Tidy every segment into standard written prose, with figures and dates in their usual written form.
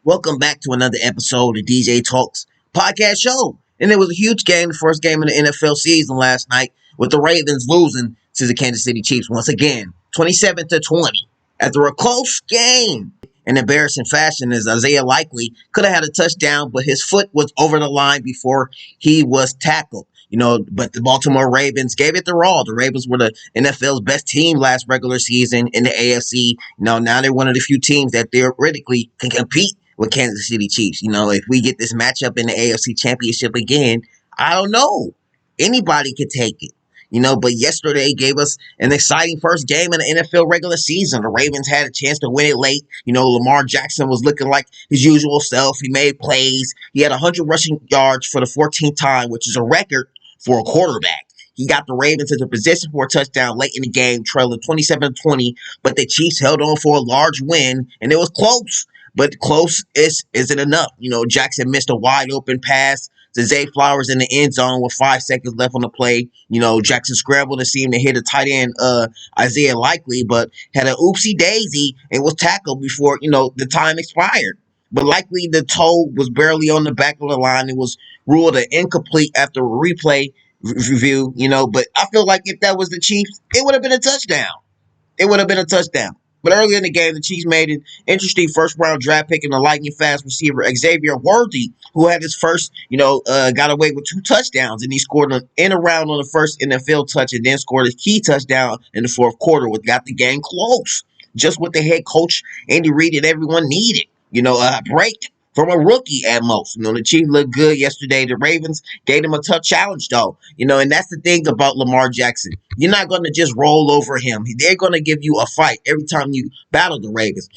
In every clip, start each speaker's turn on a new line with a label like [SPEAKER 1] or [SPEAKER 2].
[SPEAKER 1] Welcome back to another episode of DJ Talks podcast show. And it was a huge game, the first game of the NFL season last night, with the Ravens losing to the Kansas City Chiefs once again, 27-20. After a close game in embarrassing fashion, as Isaiah Likely could have had a touchdown, but his foot was over the line before he was tackled. But the Baltimore Ravens gave it their all. The Ravens were the NFL's best team last regular season in the AFC. Now they're one of the few teams that theoretically can compete with Kansas City Chiefs. If we get this matchup in the AFC Championship again, I don't know. Anybody could take it. But yesterday gave us an exciting first game in the NFL regular season. The Ravens had a chance to win it late. Lamar Jackson was looking like his usual self. He made plays. He had 100 rushing yards for the 14th time, which is a record for a quarterback. He got the Ravens into position for a touchdown late in the game, trailing 27-20, but the Chiefs held on for a large win, and it was close. But close isn't enough. Jackson missed a wide open pass to Zay Flowers in the end zone with 5 seconds left on the play. Jackson scrambled to see him to hit a tight end, Isaiah Likely, but had an oopsie daisy and was tackled before, the time expired. But likely the toe was barely on the back of the line. It was ruled an incomplete after a replay review, But I feel like if that was the Chiefs, it would have been a touchdown. It would have been a touchdown. But earlier in the game, the Chiefs made an interesting first-round draft pick in the lightning fast receiver Xavier Worthy, who had his first, got away with 2 touchdowns, and he scored an end around on the first NFL touch and then scored his key touchdown in the fourth quarter, which got the game close. Just what the head coach, Andy Reid, and everyone needed. A break from a rookie at most. The Chiefs looked good yesterday. The Ravens gave them a tough challenge, though. And that's the thing about Lamar Jackson. You're not going to just roll over him. They're going to give you a fight every time you battle the Ravens.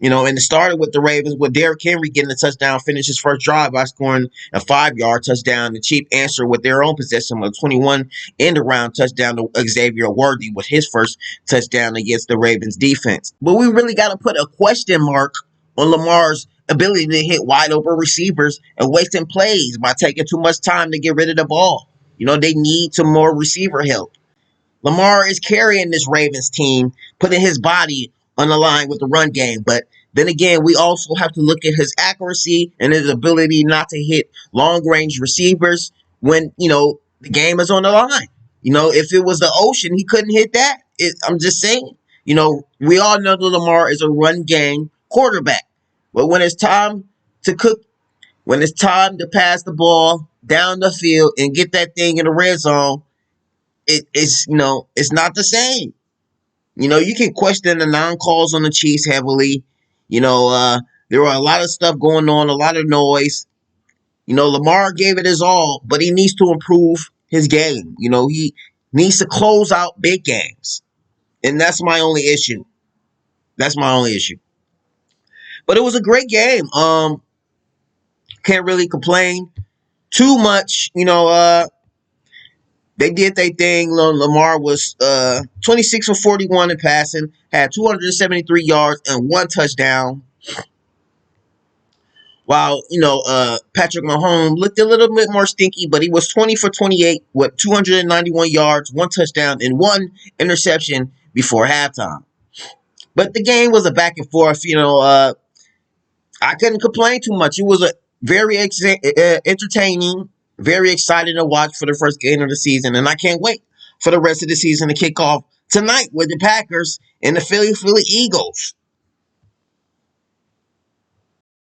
[SPEAKER 1] And it started with the Ravens with Derrick Henry getting a touchdown, finished his first drive by scoring a 5-yard touchdown. The Chiefs answered with their own possession, a 21 end-around touchdown to Xavier Worthy with his first touchdown against the Ravens defense. But we really got to put a question mark on Lamar's ability to hit wide open receivers and wasting plays by taking too much time to get rid of the ball. They need some more receiver help. Lamar is carrying this Ravens team, putting his body on the line with the run game. But then again, we also have to look at his accuracy and his ability not to hit long-range receivers when, the game is on the line. If it was the ocean, he couldn't hit that. I'm just saying. We all know that Lamar is a run game quarterback. But when it's time to cook, when it's time to pass the ball down the field and get that thing in the red zone, it's not the same. You can question the non-calls on the Chiefs heavily. There were a lot of stuff going on, a lot of noise. Lamar gave it his all, but he needs to improve his game. He needs to close out big games. And that's my only issue. But it was a great game. Can't really complain too much. They did their thing. Lamar was 26 for 41 in passing, had 273 yards and 1 touchdown. While, Patrick Mahomes looked a little bit more stinky, but he was 20 for 28 with 291 yards, 1 touchdown, and 1 interception before halftime. But the game was a back and forth. I couldn't complain too much. It was a very entertaining, very exciting to watch for the first game of the season, and I can't wait for the rest of the season to kick off tonight with the Packers and the Philly Eagles.